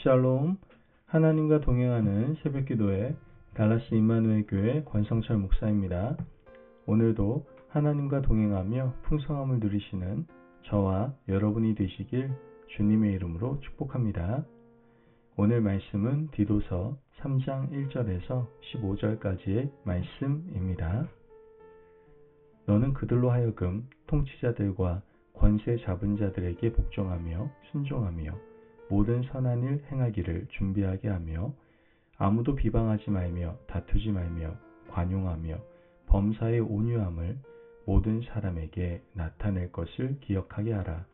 샬롬, 하나님과 동행하는 새벽기도회 달라스 임마누엘 교회 권성철 목사입니다. 오늘도 하나님과 동행하며 풍성함을 누리시는 저와 여러분이 되시길 주님의 이름으로 축복합니다. 오늘 말씀은 디도서 3장 1절에서 15절까지의 말씀입니다. 너는 그들로 하여금 통치자들과 권세 잡은 자들에게 복종하며 순종하며 모든 선한 일 행하기를 준비하게 하며 아무도 비방하지 말며 다투지 말며 관용하며 범사의 온유함을 모든 사람에게 나타낼 것을 기억하게 하라.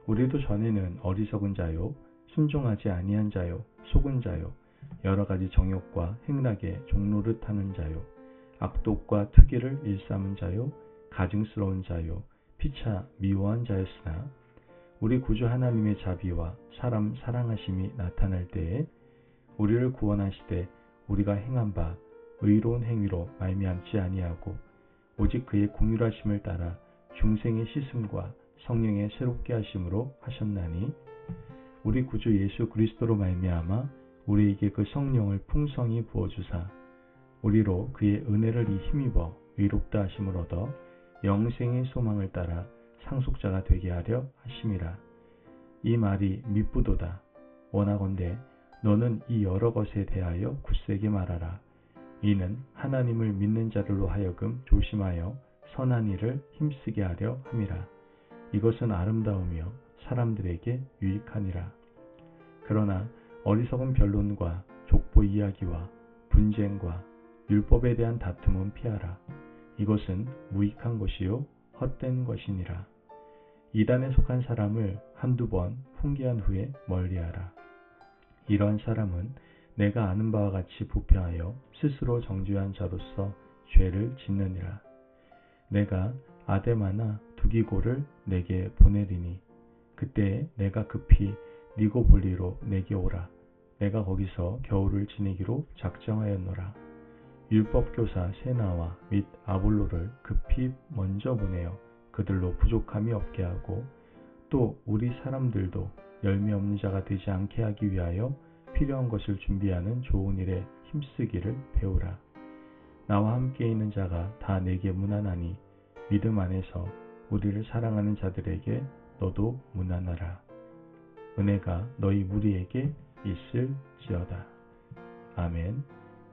우리도 전에는 어리석은 자요 순종하지 아니한 자요 속은 자요 여러 가지 정욕과 행락에 종노릇하는 자요 악독과 투기를 일삼은 자요 가증스러운 자요 피차 미워한 자였으나 우리 구주 하나님의 자비와 사람 사랑하심이 나타날 때에 우리를 구원하시되 우리가 행한 바 의로운 행위로 말미암지 아니하고 오직 그의 공률하심을 따라 중생의 씻음과 성령의 새롭게 하심으로 하셨나니 우리 구주 예수 그리스도로 말미암아 우리에게 그 성령을 풍성히 부어주사 우리로 그의 은혜를 힘입어 의롭다 하심을 얻어 영생의 소망을 따라 상속자가 되게 하려 하심이라. 이 말이 밉부도다. 원하건대 너는 이 여러 것에 대하여 굳세게 말하라. 이는 하나님을 믿는 자들로 하여금 조심하여 선한 일을 힘쓰게 하려 함이라. 이것은 아름다우며 사람들에게 유익하니라. 그러나 어리석은 변론과 족보 이야기와 분쟁과 율법에 대한 다툼은 피하라. 이것은 무익한 것이요 헛된 것이니라. 이단에 속한 사람을 한두 번 훈계한 후에 멀리하라. 이러한 사람은 내가 아는 바와 같이 부패하여 스스로 정죄한 자로서 죄를 짓느니라. 내가 아데마나 두기고를 내게 보내리니 그때 내가 급히 니고볼리로 내게 오라. 내가 거기서 겨울을 지내기로 작정하였노라. 율법교사 세나와 및 아볼로를 급히 먼저 보내어 그들로 부족함이 없게 하고 또 우리 사람들도 열매 없는 자가 되지 않게 하기 위하여 필요한 것을 준비하는 좋은 일에 힘쓰기를 배우라. 나와 함께 있는 자가 다 내게 무난하니 믿음 안에서 우리를 사랑하는 자들에게 너도 무난하라. 은혜가 너희 무리에게 있을지어다. 아멘.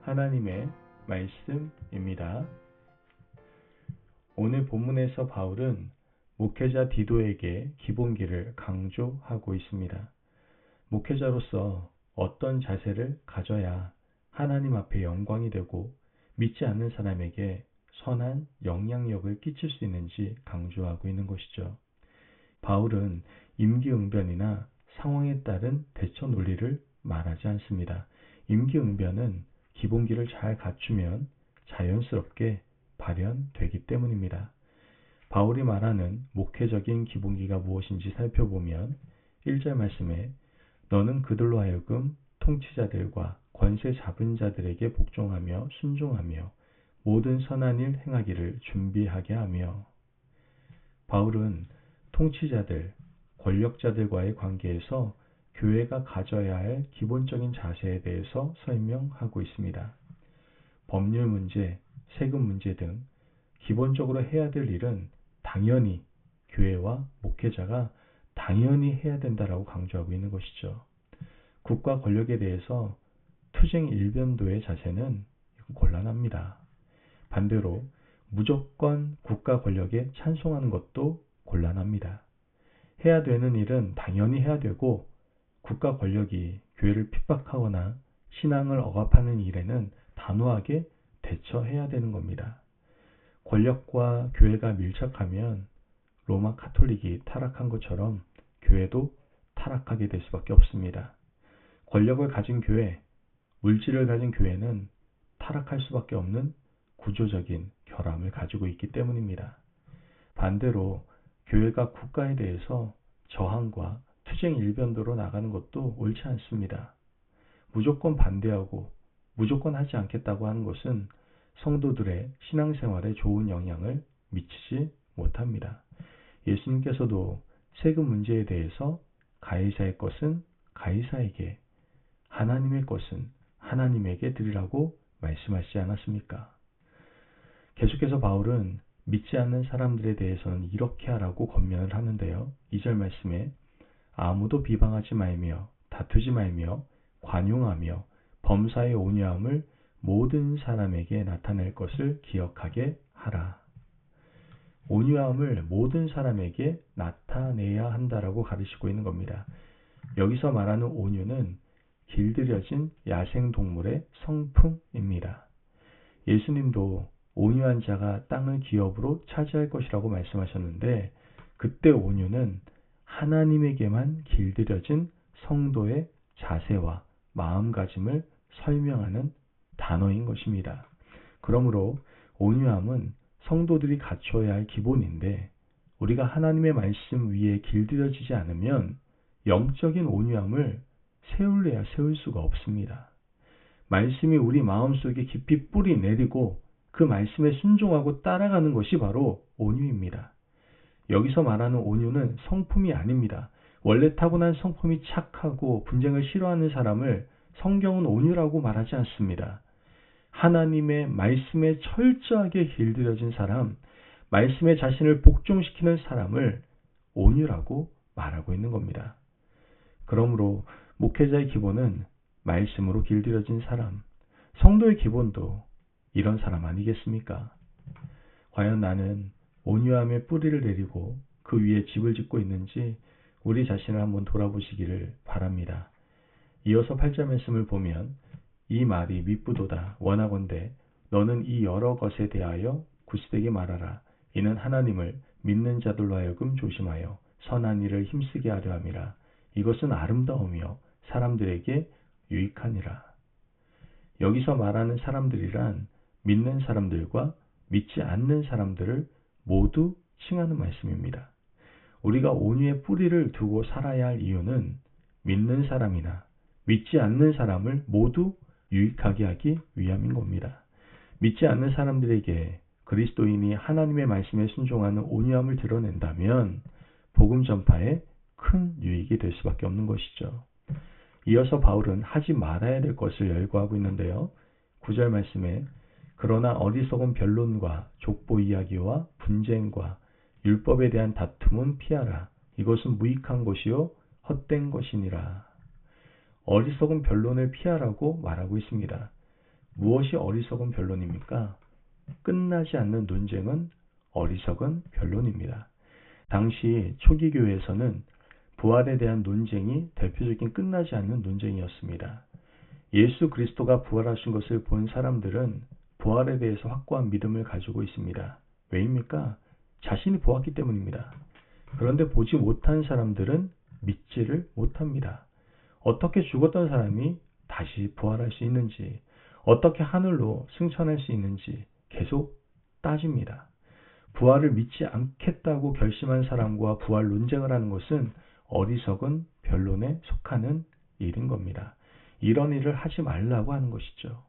하나님의 말씀입니다. 오늘 본문에서 바울은 목회자 디도에게 기본기를 강조하고 있습니다. 목회자로서 어떤 자세를 가져야 하나님 앞에 영광이 되고 믿지 않는 사람에게 선한 영향력을 끼칠 수 있는지 강조하고 있는 것이죠. 바울은 임기응변이나 상황에 따른 대처 논리를 말하지 않습니다. 임기응변은 기본기를 잘 갖추면 자연스럽게 발현되기 때문입니다. 바울이 말하는 목회적인 기본기가 무엇인지 살펴보면 1절 말씀에 너는 그들로 하여금 통치자들과 권세 잡은 자들에게 복종하며 순종하며 모든 선한 일 행하기를 준비하게 하며 바울은 통치자들, 권력자들과의 관계에서 교회가 가져야 할 기본적인 자세에 대해서 설명하고 있습니다. 법률 문제, 세금 문제 등 기본적으로 해야 될 일은 당연히 교회와 목회자가 당연히 해야 된다라고 강조하고 있는 것이죠. 국가 권력에 대해서 투쟁 일변도의 자세는 곤란합니다. 반대로 무조건 국가 권력에 찬송하는 것도 곤란합니다. 해야 되는 일은 당연히 해야 되고 국가 권력이 교회를 핍박하거나 신앙을 억압하는 일에는 단호하게 대처해야 되는 겁니다. 권력과 교회가 밀착하면 로마 카톨릭이 타락한 것처럼 교회도 타락하게 될 수밖에 없습니다. 권력을 가진 교회, 물질을 가진 교회는 타락할 수밖에 없는 구조적인 결함을 가지고 있기 때문입니다. 반대로 교회가 국가에 대해서 저항과 투쟁 일변도로 나가는 것도 옳지 않습니다. 무조건 반대하고 무조건 하지 않겠다고 하는 것은 성도들의 신앙생활에 좋은 영향을 미치지 못합니다. 예수님께서도 세금 문제에 대해서 가이사의 것은 가이사에게, 하나님의 것은 하나님에게 드리라고 말씀하시지 않았습니까? 계속해서 바울은 믿지 않는 사람들에 대해서는 이렇게 하라고 권면을 하는데요. 2절 말씀에 아무도 비방하지 말며 다투지 말며 관용하며 범사의 온유함을 모든 사람에게 나타낼 것을 기억하게 하라. 온유함을 모든 사람에게 나타내야 한다라고 가르치고 있는 겁니다. 여기서 말하는 온유는 길들여진 야생동물의 성품입니다. 예수님도 온유한 자가 땅을 기업으로 차지할 것이라고 말씀하셨는데 그때 온유는 하나님에게만 길들여진 성도의 자세와 마음가짐을 설명하는 단어인 것입니다. 그러므로 온유함은 성도들이 갖춰야 할 기본인데 우리가 하나님의 말씀 위에 길들여지지 않으면 영적인 온유함을 세울래야 세울 수가 없습니다. 말씀이 우리 마음속에 깊이 뿌리 내리고 그 말씀에 순종하고 따라가는 것이 바로 온유입니다. 여기서 말하는 온유는 성품이 아닙니다. 원래 타고난 성품이 착하고 분쟁을 싫어하는 사람을 성경은 온유라고 말하지 않습니다. 하나님의 말씀에 철저하게 길들여진 사람, 말씀에 자신을 복종시키는 사람을 온유라고 말하고 있는 겁니다. 그러므로 목회자의 기본은 말씀으로 길들여진 사람, 성도의 기본도 이런 사람 아니겠습니까? 과연 나는 온유함의 뿌리를 내리고 그 위에 집을 짓고 있는지 우리 자신을 한번 돌아보시기를 바랍니다. 이어서 8절 말씀을 보면 이 말이 미쁘도다 원하건대 너는 이 여러 것에 대하여 구스되게 말하라. 이는 하나님을 믿는 자들로 하여금 조심하여 선한 일을 힘쓰게 하려 함이라. 이것은 아름다우며 사람들에게 유익하니라. 여기서 말하는 사람들이란 믿는 사람들과 믿지 않는 사람들을 모두 칭하는 말씀입니다. 우리가 온유의 뿌리를 두고 살아야 할 이유는 믿는 사람이나 믿지 않는 사람을 모두 유익하게 하기 위함인 겁니다. 믿지 않는 사람들에게 그리스도인이 하나님의 말씀에 순종하는 온유함을 드러낸다면 복음 전파에 큰 유익이 될 수밖에 없는 것이죠. 이어서 바울은 하지 말아야 될 것을 열거하고 있는데요. 9절 말씀에 그러나 어리석은 변론과 족보 이야기와 분쟁과 율법에 대한 다툼은 피하라. 이것은 무익한 것이요 헛된 것이니라. 어리석은 변론을 피하라고 말하고 있습니다. 무엇이 어리석은 변론입니까? 끝나지 않는 논쟁은 어리석은 변론입니다. 당시 초기 교회에서는 부활에 대한 논쟁이 대표적인 끝나지 않는 논쟁이었습니다. 예수 그리스도가 부활하신 것을 본 사람들은 부활에 대해서 확고한 믿음을 가지고 있습니다. 왜입니까? 자신이 보았기 때문입니다. 그런데 보지 못한 사람들은 믿지를 못합니다. 어떻게 죽었던 사람이 다시 부활할 수 있는지, 어떻게 하늘로 승천할 수 있는지 계속 따집니다. 부활을 믿지 않겠다고 결심한 사람과 부활 논쟁을 하는 것은 어리석은 변론에 속하는 일인 겁니다. 이런 일을 하지 말라고 하는 것이죠.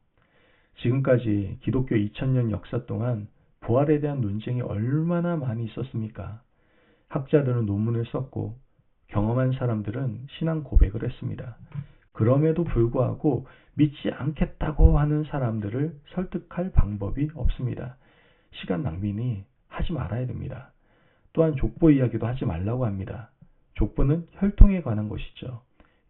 지금까지 기독교 2000년 역사 동안 부활에 대한 논쟁이 얼마나 많이 있었습니까? 학자들은 논문을 썼고 경험한 사람들은 신앙 고백을 했습니다. 그럼에도 불구하고 믿지 않겠다고 하는 사람들을 설득할 방법이 없습니다. 시간 낭비니 하지 말아야 됩니다. 또한 족보 이야기도 하지 말라고 합니다. 족보는 혈통에 관한 것이죠.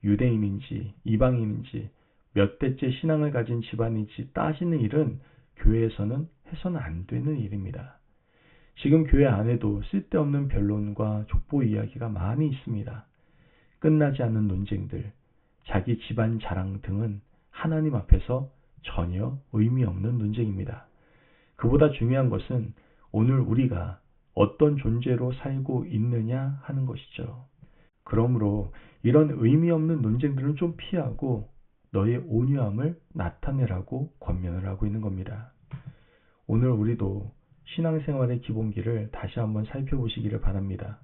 유대인인지 이방인인지 몇 대째 신앙을 가진 집안인지 따지는 일은 교회에서는 해서는 안 되는 일입니다. 지금 교회 안에도 쓸데없는 변론과 족보 이야기가 많이 있습니다. 끝나지 않는 논쟁들, 자기 집안 자랑 등은 하나님 앞에서 전혀 의미 없는 논쟁입니다. 그보다 중요한 것은 오늘 우리가 어떤 존재로 살고 있느냐 하는 것이죠. 그러므로 이런 의미 없는 논쟁들은 좀 피하고 너의 온유함을 나타내라고 권면을 하고 있는 겁니다. 오늘 우리도 신앙생활의 기본기를 다시 한번 살펴보시기를 바랍니다.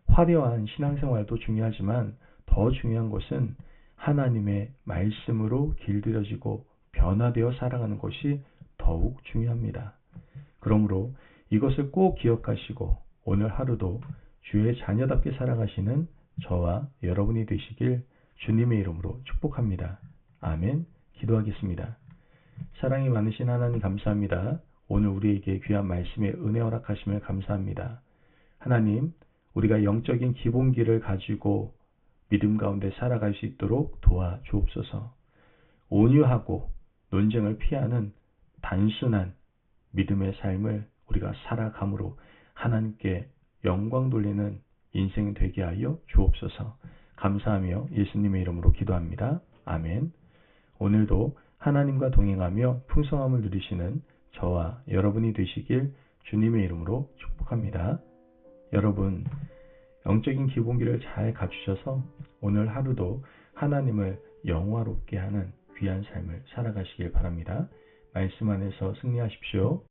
화려한 신앙생활도 중요하지만 더 중요한 것은 하나님의 말씀으로 길들여지고 변화되어 살아가는 것이 더욱 중요합니다. 그러므로 이것을 꼭 기억하시고 오늘 하루도 주의 자녀답게 살아가시는 저와 여러분이 되시길 주님의 이름으로 축복합니다. 아멘. 기도하겠습니다. 사랑이 많으신 하나님 감사합니다. 오늘 우리에게 귀한 말씀에 은혜 허락하심을 감사합니다. 하나님, 우리가 영적인 기본기를 가지고 믿음 가운데 살아갈 수 있도록 도와주옵소서. 온유하고 논쟁을 피하는 단순한 믿음의 삶을 우리가 살아감으로 하나님께 영광 돌리는 인생 되게 하여 주옵소서. 감사하며 예수님의 이름으로 기도합니다. 아멘. 오늘도 하나님과 동행하며 풍성함을 누리시는 저와 여러분이 되시길 주님의 이름으로 축복합니다. 여러분, 영적인 기본기를 잘 갖추셔서 오늘 하루도 하나님을 영화롭게 하는 귀한 삶을 살아가시길 바랍니다. 말씀 안에서 승리하십시오.